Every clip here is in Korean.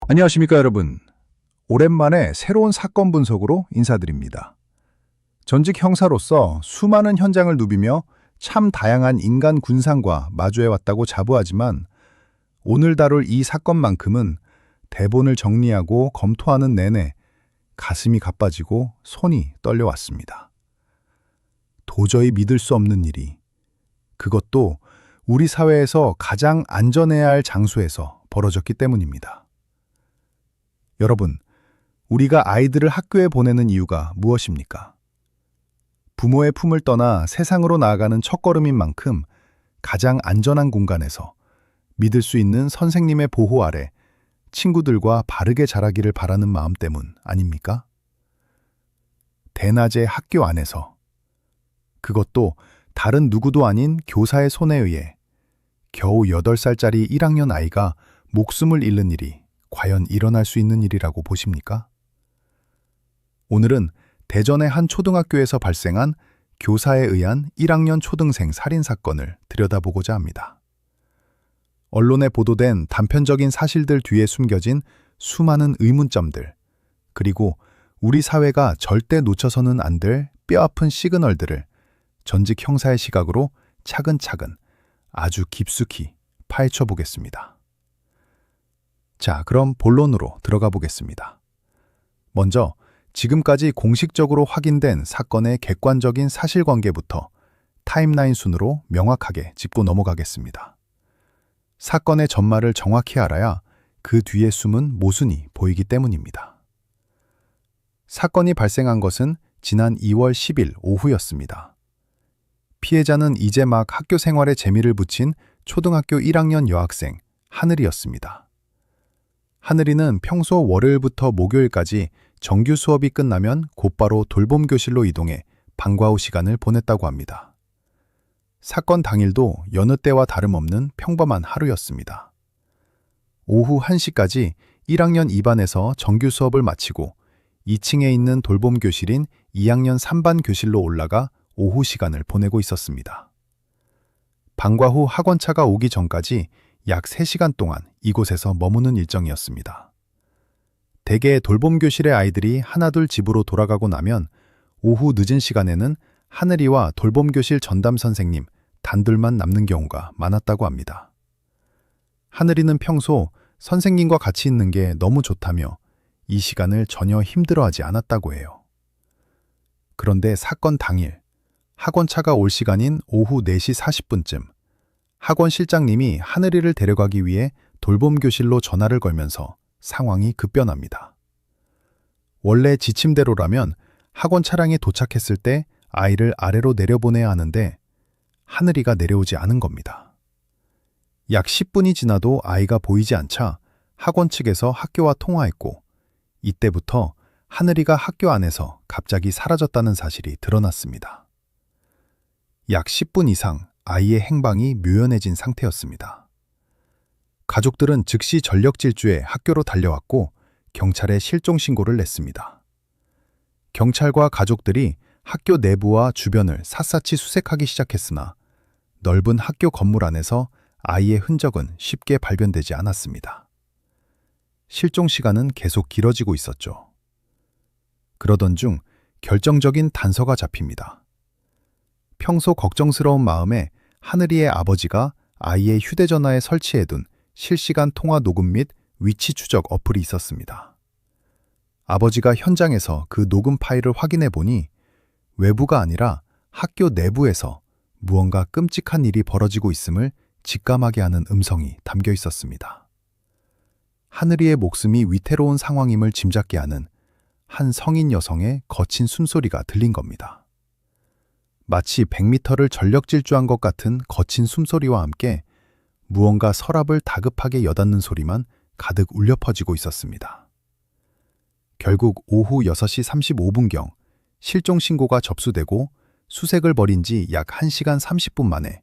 안녕하십니까, 여러분. 오랜만에 새로운 사건 분석으로 인사드립니다. 전직 형사로서 수많은 현장을 누비며 참 다양한 인간 군상과 마주해왔다고 자부하지만 오늘 다룰 이 사건만큼은 대본을 정리하고 검토하는 내내 가슴이 가빠지고 손이 떨려왔습니다. 도저히 믿을 수 없는 일이, 그것도 우리 사회에서 가장 안전해야 할 장소에서 벌어졌기 때문입니다. 여러분, 우리가 아이들을 학교에 보내는 이유가 무엇입니까? 부모의 품을 떠나 세상으로 나아가는 첫걸음인 만큼 가장 안전한 공간에서 믿을 수 있는 선생님의 보호 아래 친구들과 바르게 자라기를 바라는 마음 때문 아닙니까? 대낮에 학교 안에서, 그것도 다른 누구도 아닌 교사의 손에 의해 겨우 8살짜리 1학년 아이가 목숨을 잃는 일이 과연 일어날 수 있는 일이라고 보십니까? 오늘은 대전의 한 초등학교에서 발생한 교사에 의한 1학년 초등생 살인 사건을 들여다보고자 합니다. 언론에 보도된 단편적인 사실들 뒤에 숨겨진 수많은 의문점들, 그리고 우리 사회가 절대 놓쳐서는 안 될 뼈아픈 시그널들을 전직 형사의 시각으로 차근차근 아주 깊숙이 파헤쳐 보겠습니다. 자, 그럼 본론으로 들어가 보겠습니다. 먼저 지금까지 공식적으로 확인된 사건의 객관적인 사실관계부터 타임라인 순으로 명확하게 짚고 넘어가겠습니다. 사건의 전말을 정확히 알아야 그 뒤에 숨은 모순이 보이기 때문입니다. 사건이 발생한 것은 지난 2월 10일 오후였습니다. 피해자는 이제 막 학교 생활에 재미를 붙인 초등학교 1학년 여학생 하늘이었습니다. 하늘이는 평소 월요일부터 목요일까지 정규 수업이 끝나면 곧바로 돌봄 교실로 이동해 방과 후 시간을 보냈다고 합니다. 사건 당일도 여느 때와 다름없는 평범한 하루였습니다. 오후 1시까지 1학년 2반에서 정규 수업을 마치고 2층에 있는 돌봄 교실인 2학년 3반 교실로 올라가 오후 시간을 보내고 있었습니다. 방과 후 학원차가 오기 전까지 약 3시간 동안 이곳에서 머무는 일정이었습니다. 대개 돌봄교실의 아이들이 하나둘 집으로 돌아가고 나면 오후 늦은 시간에는 하늘이와 돌봄교실 전담 선생님 단둘만 남는 경우가 많았다고 합니다. 하늘이는 평소 선생님과 같이 있는 게 너무 좋다며 이 시간을 전혀 힘들어하지 않았다고 해요. 그런데 사건 당일, 학원차가 올 시간인 오후 4시 40분쯤 학원 실장님이 하늘이를 데려가기 위해 돌봄교실로 전화를 걸면서 상황이 급변합니다. 원래 지침대로라면 학원 차량이 도착했을 때 아이를 아래로 내려보내야 하는데 하늘이가 내려오지 않은 겁니다. 약 10분이 지나도 아이가 보이지 않자 학원 측에서 학교와 통화했고 이때부터 하늘이가 학교 안에서 갑자기 사라졌다는 사실이 드러났습니다. 약 10분 이상 아이의 행방이 묘연해진 상태였습니다. 가족들은 즉시 전력 질주해 학교로 달려왔고 경찰에 실종 신고를 냈습니다. 경찰과 가족들이 학교 내부와 주변을 샅샅이 수색하기 시작했으나 넓은 학교 건물 안에서 아이의 흔적은 쉽게 발견되지 않았습니다. 실종 시간은 계속 길어지고 있었죠. 그러던 중 결정적인 단서가 잡힙니다. 평소 걱정스러운 마음에 하늘이의 아버지가 아이의 휴대전화에 설치해둔 실시간 통화 녹음 및 위치 추적 어플이 있었습니다. 아버지가 현장에서 그 녹음 파일을 확인해 보니 외부가 아니라 학교 내부에서 무언가 끔찍한 일이 벌어지고 있음을 직감하게 하는 음성이 담겨 있었습니다. 하늘이의 목숨이 위태로운 상황임을 짐작케 하는 한 성인 여성의 거친 숨소리가 들린 겁니다. 마치 100m를 전력 질주한 것 같은 거친 숨소리와 함께 무언가 서랍을 다급하게 여닫는 소리만 가득 울려 퍼지고 있었습니다. 결국 오후 6시 35분경 실종 신고가 접수되고 수색을 벌인 지 약 1시간 30분 만에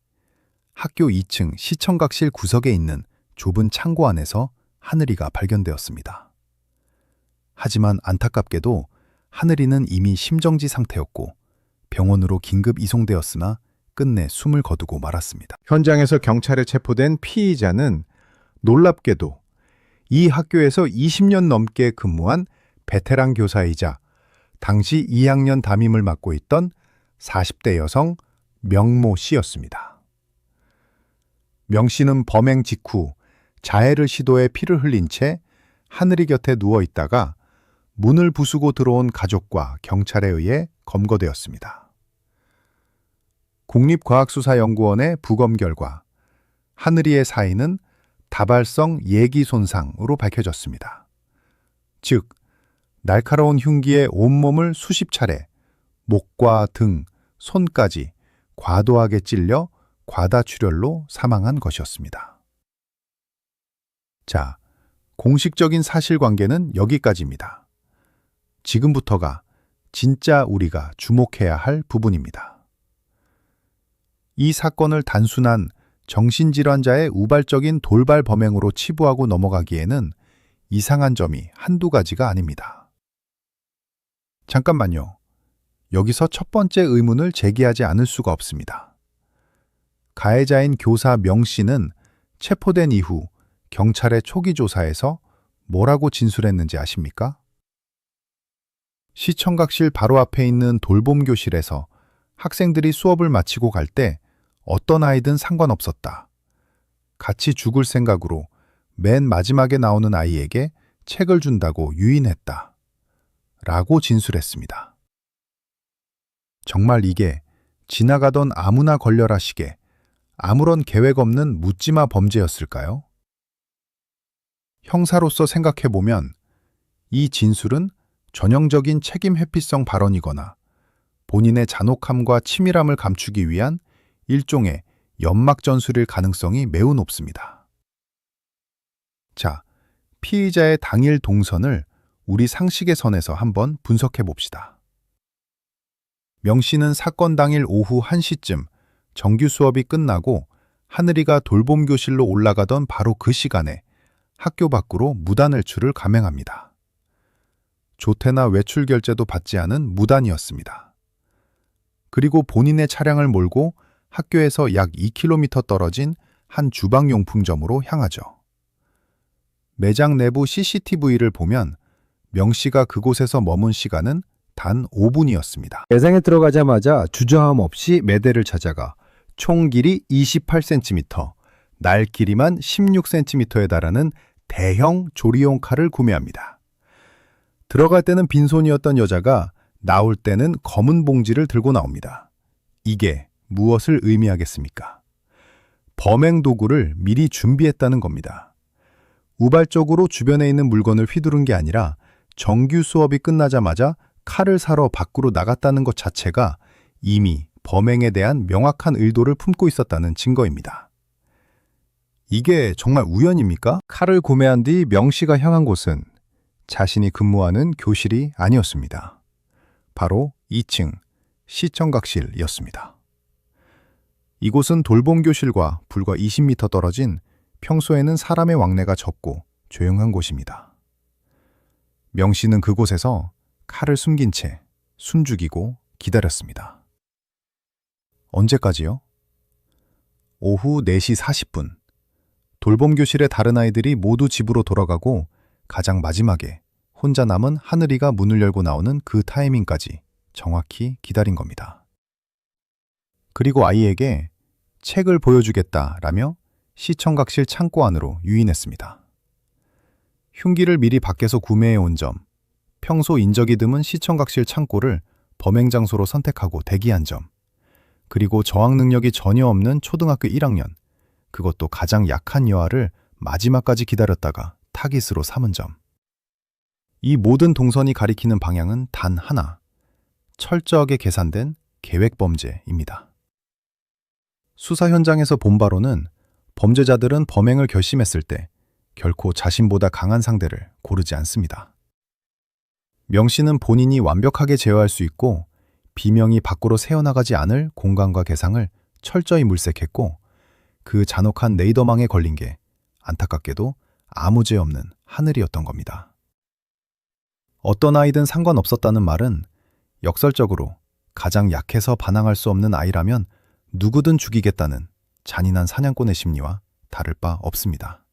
학교 2층 시청각실 구석에 있는 좁은 창고 안에서 하늘이가 발견되었습니다. 하지만 안타깝게도 하늘이는 이미 심정지 상태였고 병원으로 긴급 이송되었으나 끝내 숨을 거두고 말았습니다. 현장에서 경찰에 체포된 피의자는 놀랍게도 이 학교에서 20년 넘게 근무한 베테랑 교사이자 당시 2학년 담임을 맡고 있던 40대 여성 명모 씨였습니다. 명 씨는 범행 직후 자해를 시도해 피를 흘린 채 하늘이 곁에 누워 있다가 문을 부수고 들어온 가족과 경찰에 의해 검거되었습니다. 국립과학수사연구원의 부검 결과 하늘이의 사인은 다발성 예기 손상으로 밝혀졌습니다. 즉, 날카로운 흉기에 온몸을 수십 차례, 목과 등, 손까지 과도하게 찔려 과다출혈로 사망한 것이었습니다. 자, 공식적인 사실관계는 여기까지입니다. 지금부터가 진짜 우리가 주목해야 할 부분입니다. 이 사건을 단순한 정신질환자의 우발적인 돌발 범행으로 치부하고 넘어가기에는 이상한 점이 한두 가지가 아닙니다. 잠깐만요. 여기서 첫 번째 의문을 제기하지 않을 수가 없습니다. 가해자인 교사 명 씨는 체포된 이후 경찰의 초기 조사에서 뭐라고 진술했는지 아십니까? 시청각실 바로 앞에 있는 돌봄교실에서 학생들이 수업을 마치고 갈 때 어떤 아이든 상관없었다. 같이 죽을 생각으로 맨 마지막에 나오는 아이에게 책을 준다고 유인했다. 라고 진술했습니다. 정말 이게 지나가던 아무나 걸려라 식의 아무런 계획 없는 묻지마 범죄였을까요? 형사로서 생각해보면 이 진술은 전형적인 책임 회피성 발언이거나 본인의 잔혹함과 치밀함을 감추기 위한 일종의 연막 전술일 가능성이 매우 높습니다. 자, 피의자의 당일 동선을 우리 상식의 선에서 한번 분석해 봅시다. 명 씨는 사건 당일 오후 1시쯤 정규 수업이 끝나고 하늘이가 돌봄교실로 올라가던 바로 그 시간에 학교 밖으로 무단 외출을 감행합니다. 조퇴나 외출 결제도 받지 않은 무단이었습니다. 그리고 본인의 차량을 몰고 학교에서 약 2km 떨어진 한 주방용품점으로 향하죠. 매장 내부 CCTV를 보면 명 씨가 그곳에서 머문 시간은 단 5분이었습니다. 매장에 들어가자마자 주저함 없이 매대를 찾아가 총 길이 28cm, 날 길이만 16cm에 달하는 대형 조리용 칼을 구매합니다. 들어갈 때는 빈손이었던 여자가 나올 때는 검은 봉지를 들고 나옵니다. 이게 무엇을 의미하겠습니까? 범행 도구를 미리 준비했다는 겁니다. 우발적으로 주변에 있는 물건을 휘두른 게 아니라 정규 수업이 끝나자마자 칼을 사러 밖으로 나갔다는 것 자체가 이미 범행에 대한 명확한 의도를 품고 있었다는 증거입니다. 이게 정말 우연입니까? 칼을 구매한 뒤 명 씨가 향한 곳은 자신이 근무하는 교실이 아니었습니다. 바로 2층 시청각실이었습니다. 이곳은 돌봄교실과 불과 20m 떨어진 평소에는 사람의 왕래가 적고 조용한 곳입니다. 명 씨는 그곳에서 칼을 숨긴 채 숨죽이고 기다렸습니다. 언제까지요? 오후 4시 40분. 돌봄교실의 다른 아이들이 모두 집으로 돌아가고 가장 마지막에 혼자 남은 하늘이가 문을 열고 나오는 그 타이밍까지 정확히 기다린 겁니다. 그리고 아이에게 책을 보여주겠다라며 시청각실 창고 안으로 유인했습니다. 흉기를 미리 밖에서 구매해 온 점, 평소 인적이 드문 시청각실 창고를 범행 장소로 선택하고 대기한 점, 그리고 저항 능력이 전혀 없는 초등학교 1학년, 그것도 가장 약한 여아를 마지막까지 기다렸다가 타깃으로 삼은 점. 이 모든 동선이 가리키는 방향은 단 하나, 철저하게 계산된 계획 범죄입니다. 수사 현장에서 본 바로는 범죄자들은 범행을 결심했을 때 결코 자신보다 강한 상대를 고르지 않습니다. 명 씨는 본인이 완벽하게 제어할 수 있고 비명이 밖으로 새어나가지 않을 공간과 개상을 철저히 물색했고 그 잔혹한 레이더망에 걸린 게 안타깝게도 아무 죄 없는 하늘이었던 겁니다. 어떤 아이든 상관없었다는 말은 역설적으로 가장 약해서 반항할 수 없는 아이라면 누구든 죽이겠다는 잔인한 사냥꾼의 심리와 다를 바 없습니다.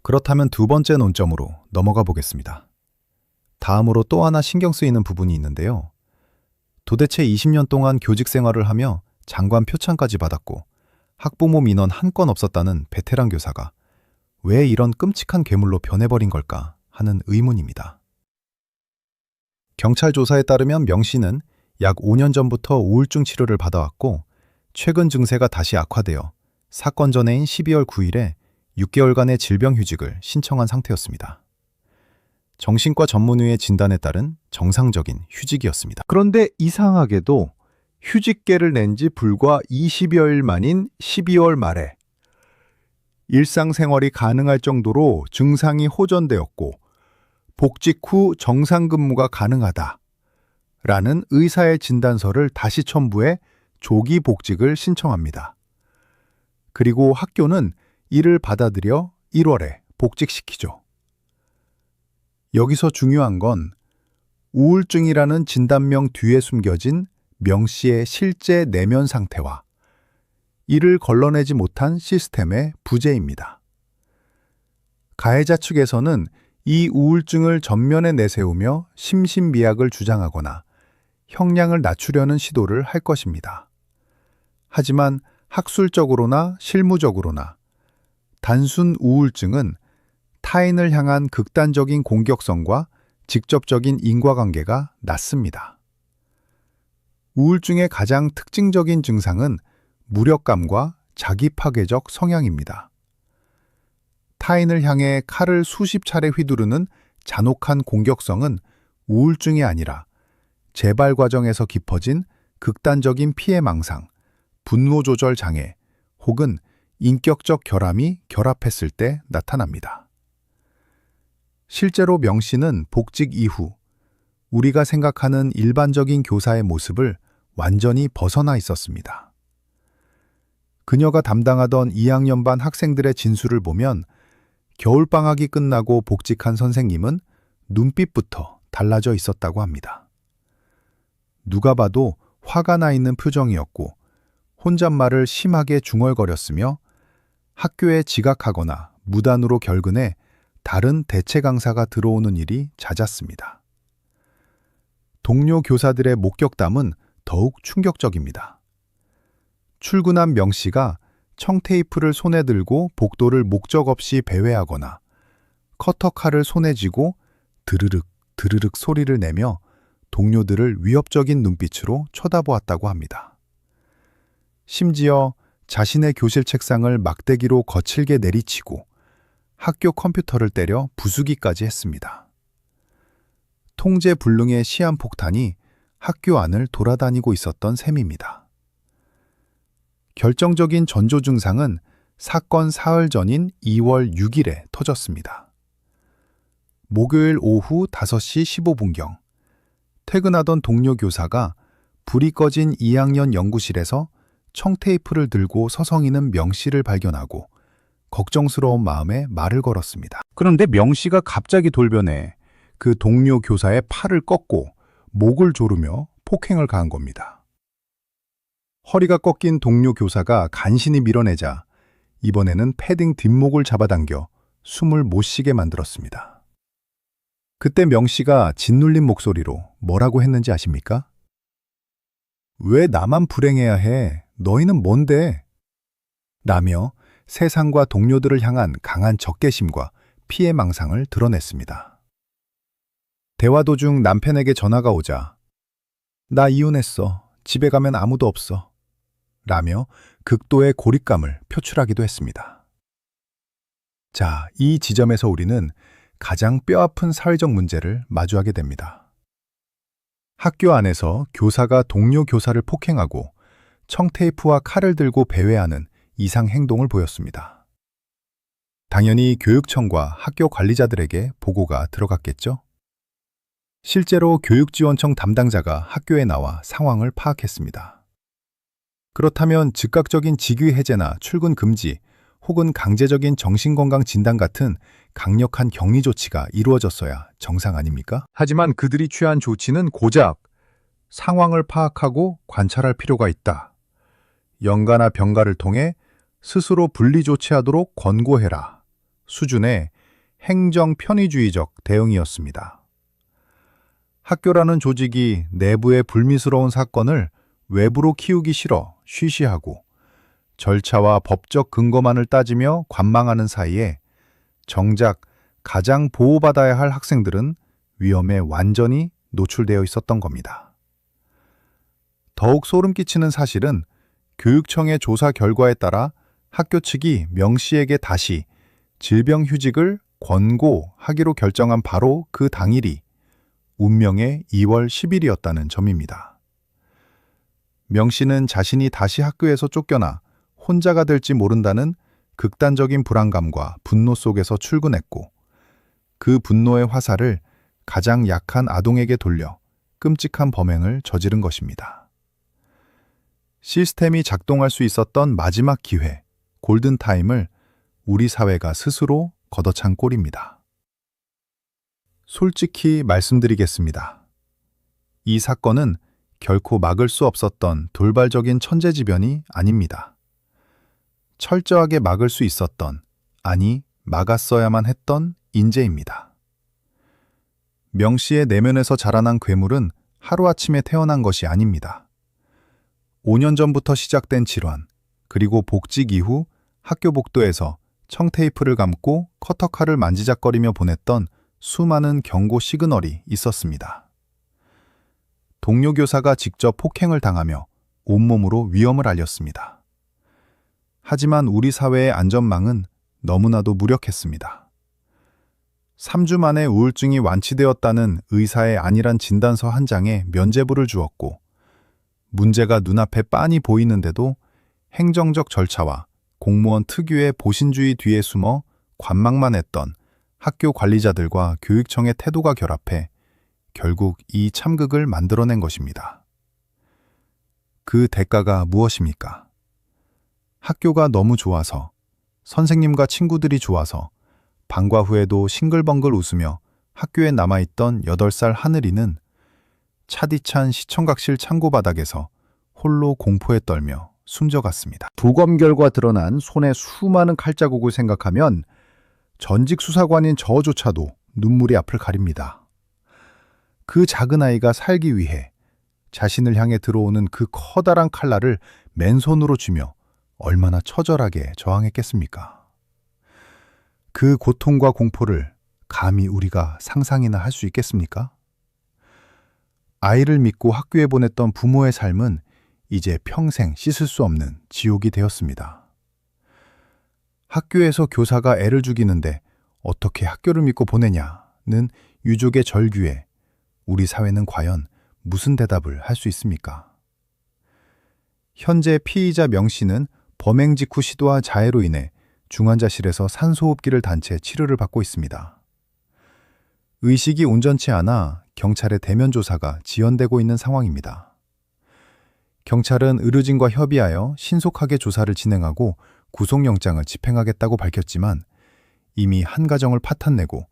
그렇다면 두 번째 논점으로 넘어가 보겠습니다. 다음으로 또 하나 신경 쓰이는 부분이 있는데요. 도대체 20년 동안 교직 생활을 하며 장관 표창까지 받았고 학부모 민원 한 건 없었다는 베테랑 교사가 왜 이런 끔찍한 괴물로 변해버린 걸까 하는 의문입니다. 경찰 조사에 따르면 명 씨는 약 5년 전부터 우울증 치료를 받아왔고 최근 증세가 다시 악화되어 사건 전해인 12월 9일에 6개월간의 질병휴직을 신청한 상태였습니다. 정신과 전문의의 진단에 따른 정상적인 휴직이었습니다. 그런데 이상하게도 휴직계를 낸 지 불과 20여일 만인 12월 말에 일상생활이 가능할 정도로 증상이 호전되었고 복직 후 정상근무가 가능하다 라는 의사의 진단서를 다시 첨부해 조기 복직을 신청합니다. 그리고 학교는 이를 받아들여 1월에 복직시키죠. 여기서 중요한 건 우울증이라는 진단명 뒤에 숨겨진 명 씨의 실제 내면 상태와 이를 걸러내지 못한 시스템의 부재입니다. 가해자 측에서는 이 우울증을 전면에 내세우며 심신미약을 주장하거나 형량을 낮추려는 시도를 할 것입니다. 하지만 학술적으로나 실무적으로나 단순 우울증은 타인을 향한 극단적인 공격성과 직접적인 인과관계가 낮습니다. 우울증의 가장 특징적인 증상은 무력감과 자기파괴적 성향입니다. 타인을 향해 칼을 수십 차례 휘두르는 잔혹한 공격성은 우울증이 아니라 재발 과정에서 깊어진 극단적인 피해망상, 분노 조절 장애 혹은 인격적 결함이 결합했을 때 나타납니다. 실제로 명 씨는 복직 이후 우리가 생각하는 일반적인 교사의 모습을 완전히 벗어나 있었습니다. 그녀가 담당하던 2학년 반 학생들의 진술을 보면 겨울방학이 끝나고 복직한 선생님은 눈빛부터 달라져 있었다고 합니다. 누가 봐도 화가 나 있는 표정이었고 혼잣말을 심하게 중얼거렸으며 학교에 지각하거나 무단으로 결근해 다른 대체 강사가 들어오는 일이 잦았습니다. 동료 교사들의 목격담은 더욱 충격적입니다. 출근한 명 씨가 청테이프를 손에 들고 복도를 목적 없이 배회하거나 커터칼을 손에 쥐고 드르륵 드르륵 소리를 내며 동료들을 위협적인 눈빛으로 쳐다보았다고 합니다. 심지어 자신의 교실 책상을 막대기로 거칠게 내리치고 학교 컴퓨터를 때려 부수기까지 했습니다. 통제불능의 시한폭탄이 학교 안을 돌아다니고 있었던 셈입니다. 결정적인 전조 증상은 사건 사흘 전인 2월 6일에 터졌습니다. 목요일 오후 5시 15분경 퇴근하던 동료 교사가 불이 꺼진 2학년 연구실에서 청테이프를 들고 서성이는 명 씨를 발견하고 걱정스러운 마음에 말을 걸었습니다. 그런데 명 씨가 갑자기 돌변해 그 동료 교사의 팔을 꺾고 목을 조르며 폭행을 가한 겁니다. 허리가 꺾인 동료 교사가 간신히 밀어내자 이번에는 패딩 뒷목을 잡아당겨 숨을 못 쉬게 만들었습니다. 그때 명 씨가 짓눌린 목소리로 뭐라고 했는지 아십니까? 왜 나만 불행해야 해? 너희는 뭔데? 라며 세상과 동료들을 향한 강한 적개심과 피해망상을 드러냈습니다. 대화 도중 남편에게 전화가 오자 나 이혼했어. 집에 가면 아무도 없어. 라며 극도의 고립감을 표출하기도 했습니다. 자, 이 지점에서 우리는 가장 뼈아픈 사회적 문제를 마주하게 됩니다. 학교 안에서 교사가 동료 교사를 폭행하고 청테이프와 칼을 들고 배회하는 이상 행동을 보였습니다. 당연히 교육청과 학교 관리자들에게 보고가 들어갔겠죠? 실제로 교육지원청 담당자가 학교에 나와 상황을 파악했습니다. 그렇다면 즉각적인 직위 해제나 출근 금지 혹은 강제적인 정신건강 진단 같은 강력한 격리 조치가 이루어졌어야 정상 아닙니까? 하지만 그들이 취한 조치는 고작 상황을 파악하고 관찰할 필요가 있다. 연가나 병가를 통해 스스로 분리 조치하도록 권고해라. 수준의 행정 편의주의적 대응이었습니다. 학교라는 조직이 내부의 불미스러운 사건을 외부로 키우기 싫어 쉬쉬하고 절차와 법적 근거만을 따지며 관망하는 사이에 정작 가장 보호받아야 할 학생들은 위험에 완전히 노출되어 있었던 겁니다. 더욱 소름 끼치는 사실은 교육청의 조사 결과에 따라 학교 측이 명 씨에게 다시 질병휴직을 권고하기로 결정한 바로 그 당일이 운명의 2월 10일이었다는 점입니다. 명 씨는 자신이 다시 학교에서 쫓겨나 혼자가 될지 모른다는 극단적인 불안감과 분노 속에서 출근했고 그 분노의 화살을 가장 약한 아동에게 돌려 끔찍한 범행을 저지른 것입니다. 시스템이 작동할 수 있었던 마지막 기회, 골든타임을 우리 사회가 스스로 걷어찬 꼴입니다. 솔직히 말씀드리겠습니다. 이 사건은 결코 막을 수 없었던 돌발적인 천재지변이 아닙니다. 철저하게 막을 수 있었던, 아니 막았어야만 했던 인재입니다. 명 씨의 내면에서 자라난 괴물은 하루아침에 태어난 것이 아닙니다. 5년 전부터 시작된 질환, 그리고 복직 이후 학교 복도에서 청테이프를 감고 커터칼을 만지작거리며 보냈던 수많은 경고 시그널이 있었습니다. 동료 교사가 직접 폭행을 당하며 온몸으로 위험을 알렸습니다. 하지만 우리 사회의 안전망은 너무나도 무력했습니다. 3주 만에 우울증이 완치되었다는 의사의 안일한 진단서 한 장에 면죄부를 주었고 문제가 눈앞에 빤히 보이는데도 행정적 절차와 공무원 특유의 보신주의 뒤에 숨어 관망만 했던 학교 관리자들과 교육청의 태도가 결합해 결국 이 참극을 만들어낸 것입니다. 그 대가가 무엇입니까? 학교가 너무 좋아서, 선생님과 친구들이 좋아서 방과 후에도 싱글벙글 웃으며 학교에 남아있던 8살 하늘이는 차디찬 시청각실 창고바닥에서 홀로 공포에 떨며 숨져갔습니다. 부검 결과 드러난 손에 수많은 칼자국을 생각하면 전직 수사관인 저조차도 눈물이 앞을 가립니다. 그 작은 아이가 살기 위해 자신을 향해 들어오는 그 커다란 칼날을 맨손으로 쥐며 얼마나 처절하게 저항했겠습니까? 그 고통과 공포를 감히 우리가 상상이나 할 수 있겠습니까? 아이를 믿고 학교에 보냈던 부모의 삶은 이제 평생 씻을 수 없는 지옥이 되었습니다. 학교에서 교사가 애를 죽이는데 어떻게 학교를 믿고 보내냐는 유족의 절규에 우리 사회는 과연 무슨 대답을 할 수 있습니까? 현재 피의자 명 씨는 범행 직후 시도한 자해로 인해 중환자실에서 산소호흡기를 단 채 치료를 받고 있습니다. 의식이 온전치 않아 경찰의 대면 조사가 지연되고 있는 상황입니다. 경찰은 의료진과 협의하여 신속하게 조사를 진행하고 구속영장을 집행하겠다고 밝혔지만 이미 한 가정을 파탄내고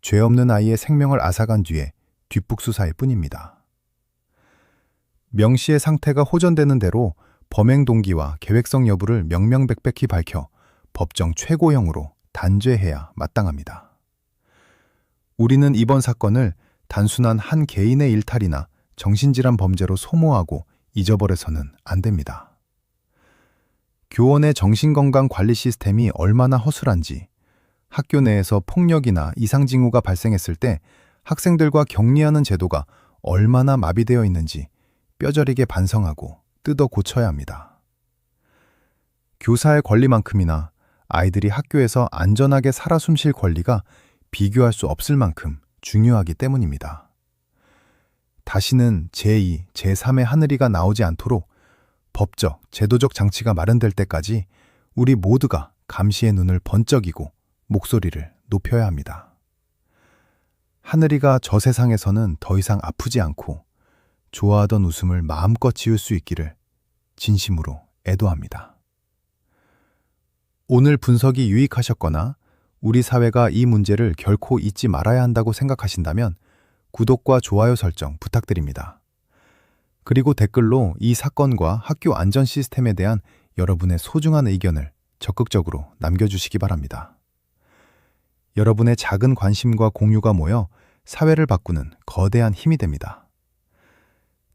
죄 없는 아이의 생명을 앗아간 뒤에 뒷북수사일 뿐입니다. 명 씨의 상태가 호전되는 대로 범행 동기와 계획성 여부를 명명백백히 밝혀 법정 최고형으로 단죄해야 마땅합니다. 우리는 이번 사건을 단순한 한 개인의 일탈이나 정신질환 범죄로 소모하고 잊어버려서는 안 됩니다. 교원의 정신건강 관리 시스템이 얼마나 허술한지, 학교 내에서 폭력이나 이상징후가 발생했을 때 학생들과 격리하는 제도가 얼마나 마비되어 있는지 뼈저리게 반성하고 뜯어 고쳐야 합니다. 교사의 권리만큼이나 아이들이 학교에서 안전하게 살아 숨쉴 권리가 비교할 수 없을 만큼 중요하기 때문입니다. 다시는 제2, 제3의 하늘이가 나오지 않도록 법적, 제도적 장치가 마련될 때까지 우리 모두가 감시의 눈을 번쩍이고 목소리를 높여야 합니다. 하늘이가 저 세상에서는 더 이상 아프지 않고 좋아하던 웃음을 마음껏 지을 수 있기를 진심으로 애도합니다. 오늘 분석이 유익하셨거나 우리 사회가 이 문제를 결코 잊지 말아야 한다고 생각하신다면 구독과 좋아요 설정 부탁드립니다. 그리고 댓글로 이 사건과 학교 안전 시스템에 대한 여러분의 소중한 의견을 적극적으로 남겨주시기 바랍니다. 여러분의 작은 관심과 공유가 모여 사회를 바꾸는 거대한 힘이 됩니다.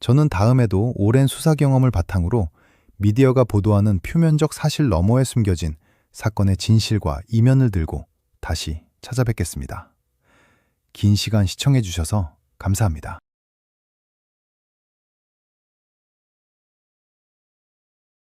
저는 다음에도 오랜 수사 경험을 바탕으로 미디어가 보도하는 표면적 사실 너머에 숨겨진 사건의 진실과 이면을 들고 다시 찾아뵙겠습니다. 긴 시간 시청해 주셔서 감사합니다.